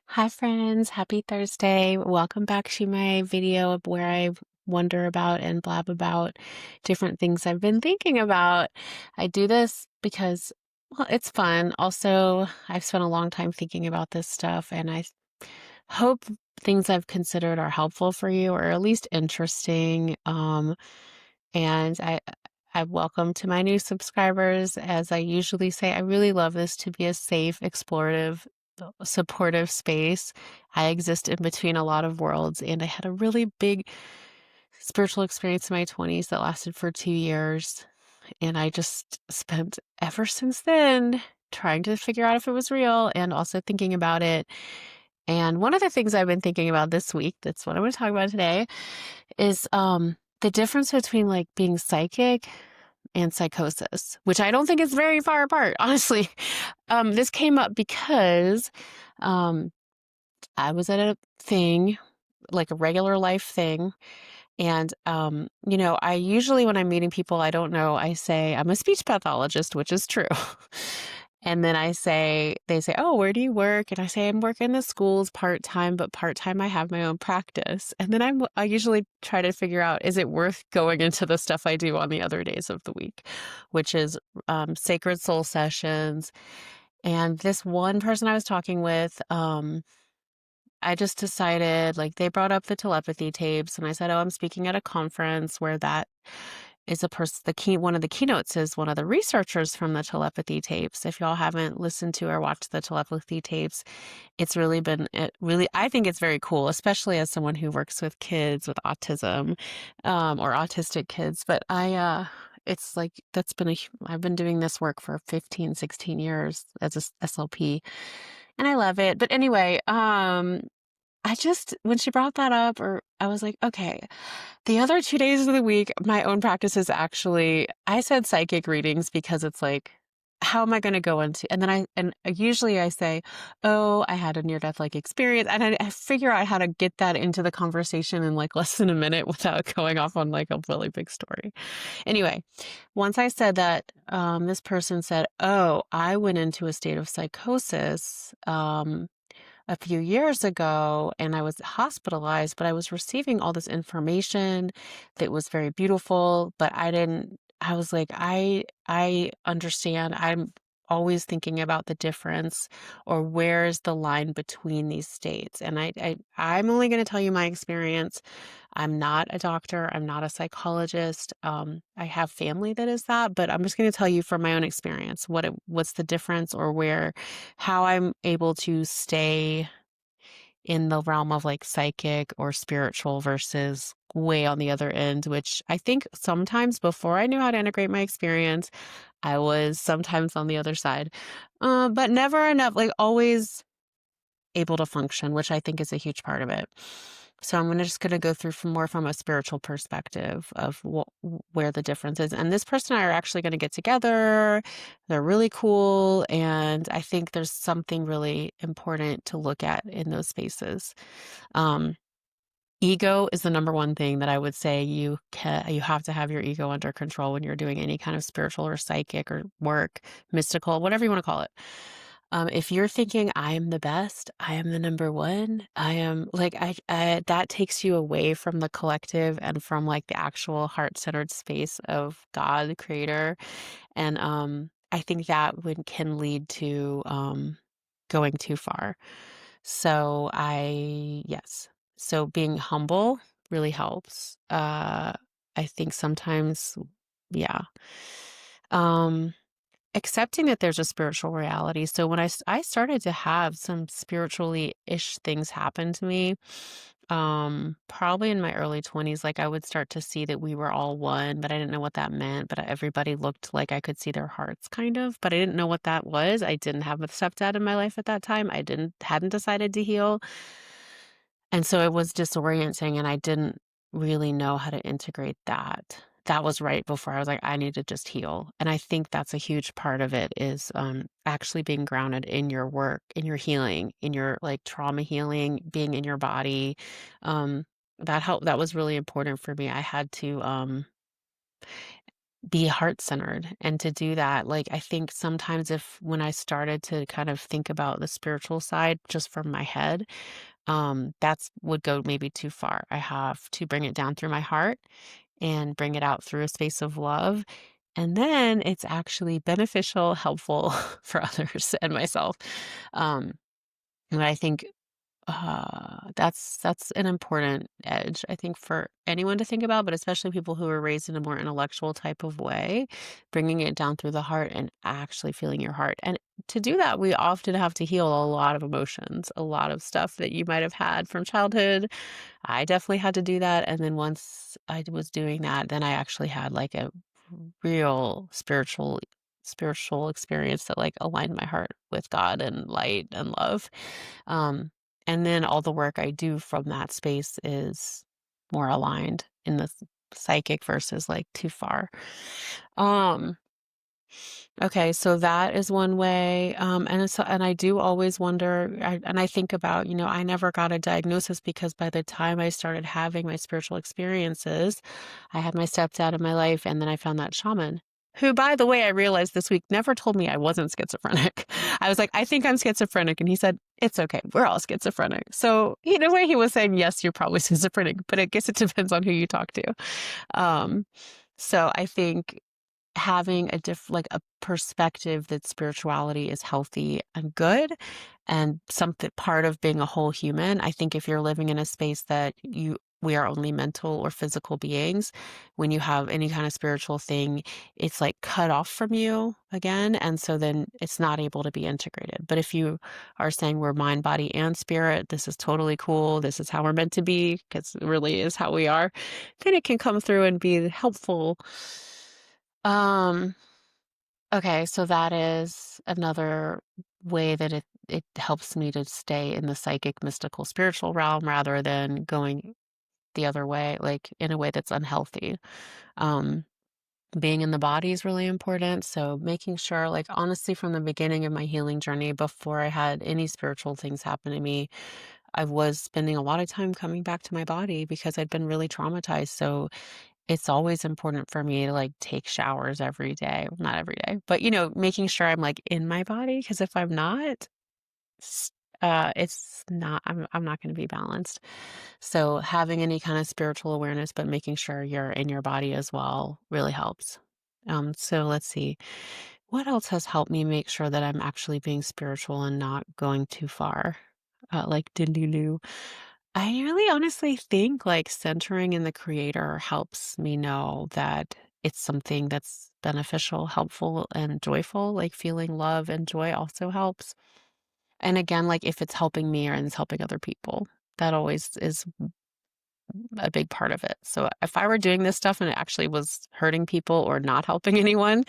Hi friends, happy Thursday. Welcome back to my video of where I wonder about and blab about different things I've been thinking about. I do this because, well, it's fun. Also, I've spent a long time thinking about this stuff, and I hope things I've considered are helpful for you or at least interesting. And I welcome to my new subscribers. As I usually say, I really love this to be a safe, explorative, supportive space. I exist in between a lot of worlds, and I had a really big spiritual experience in my 20s that lasted for 2 years. And I just spent ever since then trying to figure out if it was real and also thinking about it. And one of the things I've been thinking about this week, that's what I'm going to talk about today, is the difference between like being psychic and psychosis, which I don't think is very far apart, honestly. This came up because um, I was at a thing, like a regular life thing. And, I usually, when I'm meeting people I don't know, I say, I'm a speech pathologist, which is true. And then they say, oh, where do you work? And I say, I'm working in the schools part-time, but part-time I have my own practice. And then I usually try to figure out, is it worth going into the stuff I do on the other days of the week, which is sacred soul sessions. And this one person I was talking with, I just decided, like, they brought up the telepathy tapes, and I said, oh, I'm speaking at a conference where that is a person, one of the keynotes is one of the researchers from the telepathy tapes. If y'all haven't listened to or watched the telepathy tapes, it's I think it's very cool, especially as someone who works with kids with autism, or autistic kids. But it's like, I've been doing this work for 15, 16 years as a SLP, and I love it. But anyway, when she brought that up, or I was like, okay, the other 2 days of the week, my own practice is actually, I said psychic readings because it's like, how am I going to go into, and usually I say, oh, I had a near death like experience. And I figure out how to get that into the conversation in like less than a minute without going off on like a really big story. Anyway, once I said that, this person said, oh, I went into a state of psychosis, a few years ago, and I was hospitalized, but I was receiving all this information that was very beautiful, but I was like, I understand. I'm always thinking about the difference, or where's the line between these states. And I'm only going to tell you my experience. I'm not a doctor. I'm not a psychologist. I have family that is that, but I'm just going to tell you from my own experience what's the difference, or how I'm able to stay in the realm of like psychic or spiritual versus way on the other end, which I think sometimes before I knew how to integrate my experience, I was sometimes on the other side. But never enough, like always able to function, which I think is a huge part of it. So I'm just going to go through from a spiritual perspective of where the difference is. And this person and I are actually going to get together. They're really cool. And I think there's something really important to look at in those spaces. Um, Ego is the number one thing that I would say you have to have your ego under control when you're doing any kind of spiritual or psychic or work, mystical, whatever you want to call it. If you're thinking I am the best, I am the number one, I am like that takes you away from the collective and from like the actual heart-centered space of God, the creator. And I think that can lead to going too far. Yes. So being humble really helps. I think sometimes, yeah. Um, Accepting that there's a spiritual reality. So when I started to have some spiritually-ish things happen to me, probably in my early 20s, like I would start to see that we were all one, but I didn't know what that meant. But everybody looked like I could see their hearts kind of, but I didn't know what that was. I didn't have a stepdad in my life at that time. Hadn't decided to heal. And so it was disorienting, and I didn't really know how to integrate that. That was right before I was like, I need to just heal. And I think that's a huge part of it is actually being grounded in your work, in your healing, in your like trauma healing, being in your body. That helped. That was really important for me. I had to be heart-centered. And to do that, like, I think sometimes if when I started to kind of think about the spiritual side just from my head, that's would go maybe too far. I have to bring it down through my heart and bring it out through a space of love. And then it's actually beneficial, helpful for others and myself. Um, and I think that's an important edge, I think, for anyone to think about, but especially people who are raised in a more intellectual type of way, bringing it down through the heart and actually feeling your heart. And to do that, we often have to heal a lot of emotions, a lot of stuff that you might have had from childhood. I definitely had to do that. And then once I was doing that, then I actually had like a real spiritual experience that like aligned my heart with God and light and love. Um, and then all the work I do from that space is more aligned in the psychic versus like too far. Um, okay, so that is one way. And I do always wonder, and I think about, I never got a diagnosis because by the time I started having my spiritual experiences, I had my stepdad in my life, and then I found that shaman. Who, by the way, I realized this week never told me I wasn't schizophrenic. I was like, I think I'm schizophrenic. And he said, it's okay. We're all schizophrenic. So, in a way, he was saying, yes, you're probably schizophrenic, but I guess it depends on who you talk to. Um, so I think having like a perspective that spirituality is healthy and good and something part of being a whole human. I think if you're living in a space that we are only mental or physical beings, when you have any kind of spiritual thing, it's like cut off from you again. And so then it's not able to be integrated. But if you are saying we're mind, body, and spirit, this is totally cool. This is how we're meant to be, because it really is how we are, then it can come through and be helpful. Um, okay, so that is another way that it helps me to stay in the psychic, mystical, spiritual realm rather than going the other way, like in a way that's unhealthy. Um, being in the body is really important. So making sure, like honestly, from the beginning of my healing journey, before I had any spiritual things happen to me, I was spending a lot of time coming back to my body because I'd been really traumatized. So it's always important for me to, like, take showers every day. Well, not every day, but, making sure I'm, like, in my body. Because if I'm not, s it's not I'm not gonna be balanced. So, having any kind of spiritual awareness, but making sure you're in your body as well really helps. So let's see. What else has helped me make sure that I'm actually being spiritual and not going too far? Like, delulu. I really honestly think like centering in the creator helps me know that it's something that's beneficial, helpful, and joyful. Like feeling love and joy also helps. And again, like if it's helping me or it's helping other people, that always is a big part of it. So if I were doing this stuff and it actually was hurting people or not helping anyone,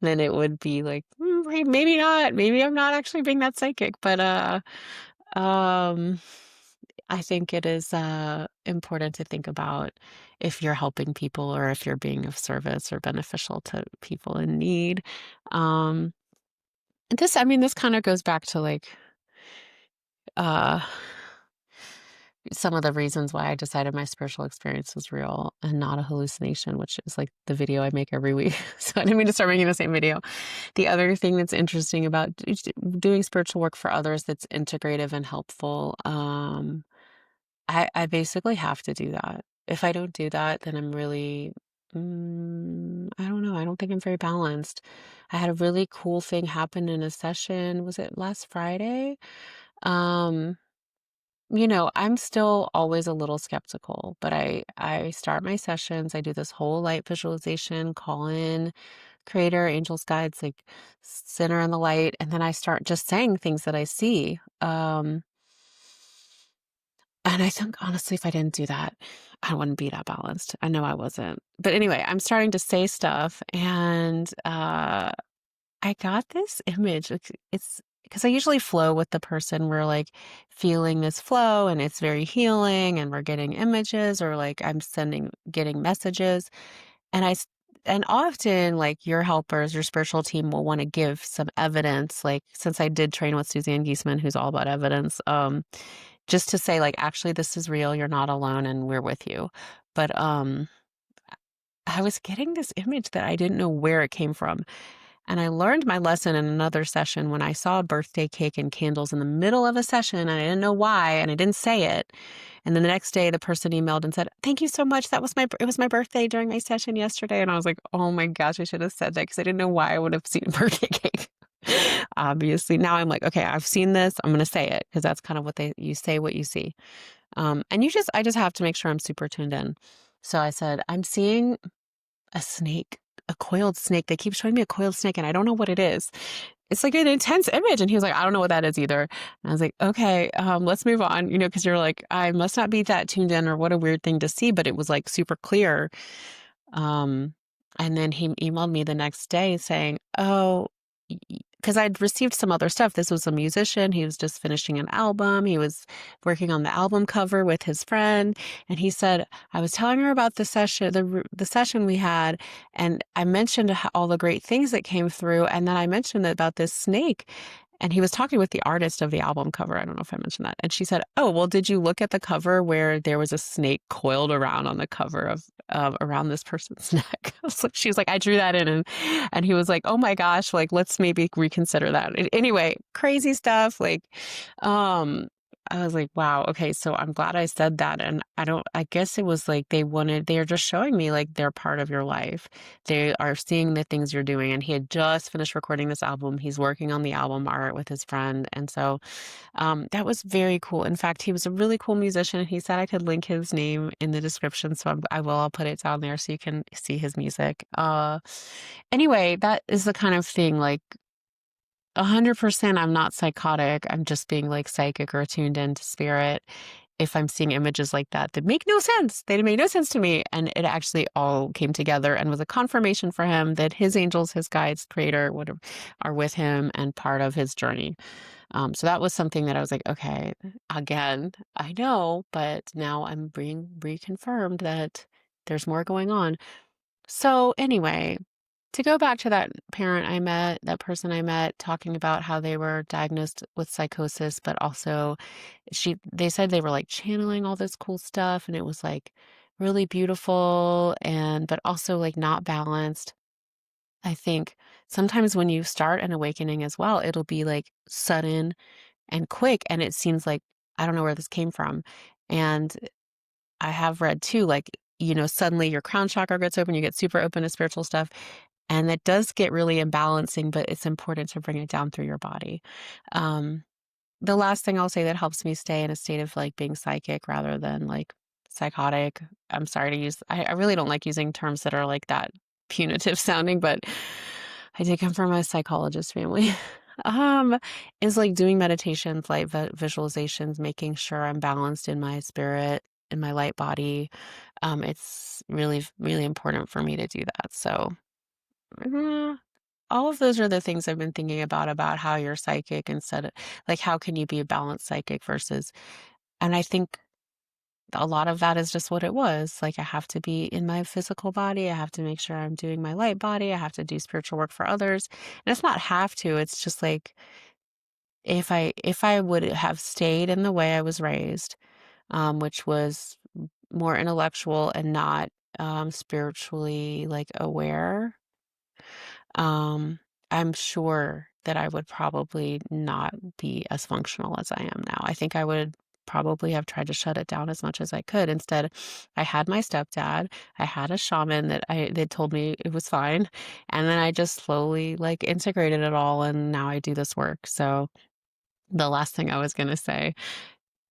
then it would be like, maybe not. Maybe I'm not actually being that psychic. But um, I think it is important to think about if you're helping people or if you're being of service or beneficial to people in need. Um, this kind of goes back to like uh, some of the reasons why I decided my spiritual experience was real and not a hallucination, which is like the video I make every week. So I didn't mean to start making the same video. The other thing that's interesting about doing spiritual work for others that's integrative and helpful, I basically have to do that. If I don't do that, then I'm really, I don't know. I don't think I'm very balanced. I had a really cool thing happen in a session. Was it last Friday? Um, I'm still always a little skeptical, but I start my sessions. I do this whole light visualization, call in creator, angels, guides, like center in the light, and then I start just saying things that I see. And I think honestly, if I didn't do that, I wouldn't be that balanced. I know I wasn't. But anyway, I'm starting to say stuff and I got this image. It's because I usually flow with the person. We're like feeling this flow and it's very healing and we're getting images or like getting messages. And and often like your helpers, your spiritual team will want to give some evidence. Like since I did train with Suzanne Giesemann, who's all about evidence, just to say like, actually, this is real. You're not alone and we're with you. But I was getting this image that I didn't know where it came from. And I learned my lesson in another session when I saw a birthday cake and candles in the middle of a session, and I didn't know why, and I didn't say it. And then the next day, the person emailed and said, "Thank you so much. It was my birthday during my session yesterday." And I was like, "Oh my gosh, I should have said that because I didn't know why I would have seen a birthday cake." Obviously, now I'm like, okay, I've seen this. I'm going to say it because that's kind of you say what you see. And I just have to make sure I'm super tuned in. So I said, I'm seeing a snake, a coiled snake. They keep showing me a coiled snake and I don't know what it is. It's like an intense image. And he was like, I don't know what that is either. And I was like, okay, let's move on, because you're like, I must not be that tuned in or what a weird thing to see, but it was like super clear. Um, and then he emailed me the next day saying, oh, because I'd received some other stuff. This was a musician. He was just finishing an album. He was working on the album cover with his friend. And he said, I was telling her about the session, the session we had. And I mentioned all the great things that came through. And then I mentioned about this snake. And he was talking with the artist of the album cover. I don't know if I mentioned that. And she said, oh, well, did you look at the cover where there was a snake coiled around on the cover of around this person's neck? She was like, I drew that in. And he was like, oh my gosh, like, let's maybe reconsider that. Anyway, crazy stuff. Like, I was like, wow, okay, so I'm glad I said that. And I guess it was like they're just showing me like they're part of your life. They are seeing the things you're doing. And he had just finished recording this album. He's working on the album art with his friend. And so that was very cool. In fact, he was a really cool musician. He said I could link his name in the description. So I will. I'll put it down there so you can see his music. Anyway, that is the kind of thing like 100% I'm not psychotic. I'm just being like psychic or tuned into spirit. If I'm seeing images like that make no sense, they made no sense to me. And it actually all came together and was a confirmation for him that his angels, his guides, creator, whatever, are with him and part of his journey. So that was something that I was like, okay, again, I know, but now I'm being reconfirmed that there's more going on. So anyway, to go back to that that person I met, talking about how they were diagnosed with psychosis, but also they said they were like channeling all this cool stuff and it was like really beautiful but also like not balanced. I think sometimes when you start an awakening as well, it'll be like sudden and quick and it seems like I don't know where this came from. And I have read too, like, suddenly your crown chakra gets open, you get super open to spiritual stuff. And it does get really imbalancing, but it's important to bring it down through your body. Um, the last thing I'll say that helps me stay in a state of like being psychic rather than like psychotic. I'm sorry to use, I really don't like using terms that are like that punitive sounding, but I did come from a psychologist family. Is like doing meditations, like visualizations, making sure I'm balanced in my spirit, in my light body. It's really, really important for me to do that. So, uh, all of those are the things I've been thinking about how you're psychic instead of like, how can you be a balanced psychic versus, and I think a lot of that is just what it was. Like, I have to be in my physical body. I have to make sure I'm doing my light body. I have to do spiritual work for others. And it's not have to, it's just like, if I would have stayed in the way I was raised, which was more intellectual and not spiritually like aware, I'm sure that I would probably not be as functional as I am now. I think I would probably have tried to shut it down as much as I could. Instead, I had my stepdad, I had a shaman they told me it was fine, and then I just slowly like integrated it all and now I do this work. So the last thing I was going to say,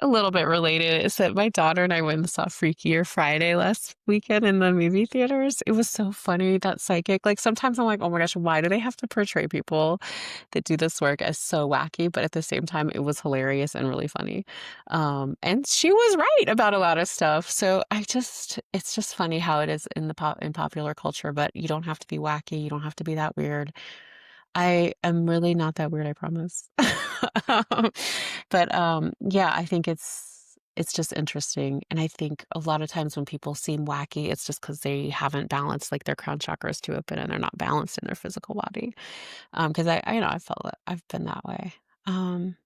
a little bit related, is that my daughter and I went and saw Freakier Friday last weekend in the movie theaters. It was so funny, that psychic. Like, sometimes I'm like, oh my gosh, why do they have to portray people that do this work as so wacky? But at the same time, it was hilarious and really funny. And she was right about a lot of stuff. So it's just funny how it is in in popular culture, but you don't have to be wacky. You don't have to be that weird. I am really not that weird, I promise. Um, but yeah, I think it's just interesting. And I think a lot of times when people seem wacky, it's just because they haven't balanced, like their crown chakra is too open and they're not balanced in their physical body. Because I felt that I've been that way. Um,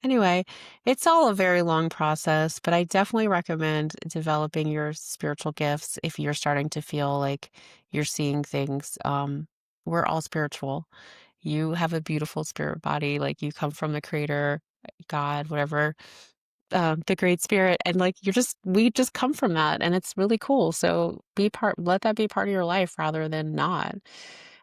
Anyway, it's all a very long process, but I definitely recommend developing your spiritual gifts if you're starting to feel like you're seeing things. We're all spiritual. You have a beautiful spirit body, like you come from the creator, God, whatever, the great spirit, and like we just come from that, and it's really cool. So let that be part of your life rather than not.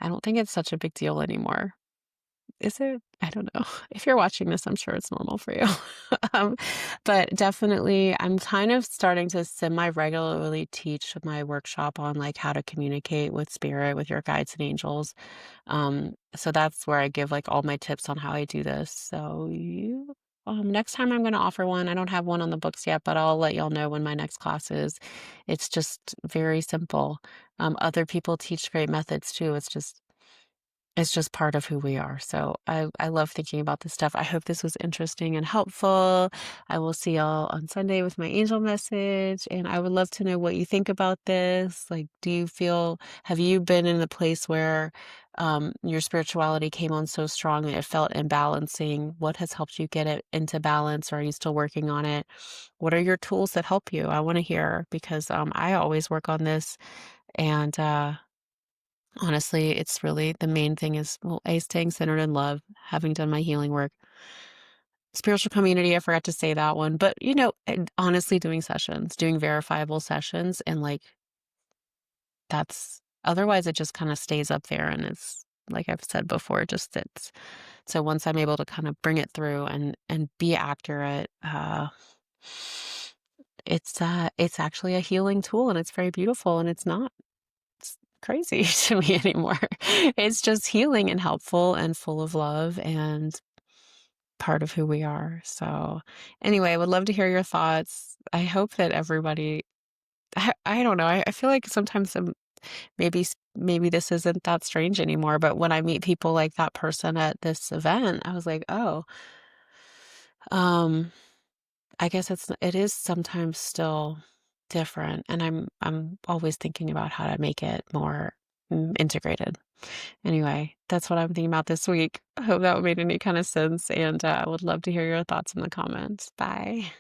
I don't think it's such a big deal anymore. Is it? I don't know. If you're watching this, I'm sure it's normal for you. Um, but definitely, I'm kind of starting to semi-regularly teach my workshop on like how to communicate with spirit, with your guides and angels. So that's where I give like all my tips on how I do this. Next time I'm going to offer one. I don't have one on the books yet, but I'll let y'all know when my next class is. It's just very simple. Other people teach great methods too. It's just part of who we are. So I love thinking about this stuff. I hope this was interesting and helpful. I will see y'all on Sunday with my angel message. And I would love to know what you think about this. Like, have you been in a place where your spirituality came on so strong and it felt imbalancing? What has helped you get it into balance? Or are you still working on it? What are your tools that help you? I want to hear because I always work on this. And honestly, it's really the main thing is, well, A, staying centered in love, having done my healing work. Spiritual community, I forgot to say that one, but and honestly, doing sessions, doing verifiable sessions, and like otherwise it just kind of stays up there and it's like I've said before, it just sits. So once I'm able to kind of bring it through and be accurate, it's actually a healing tool and it's very beautiful and it's not crazy to me anymore. It's just healing and helpful and full of love and part of who we are. So, anyway, I would love to hear your thoughts. I hope that everybody, I don't know, I feel like sometimes maybe this isn't that strange anymore, but when I meet people like that person at this event, I was like, oh, um, I guess it is sometimes still different, and I'm always thinking about how to make it more integrated. Anyway, that's what I'm thinking about this week. I hope that made any kind of sense, and I would love to hear your thoughts in the comments. Bye.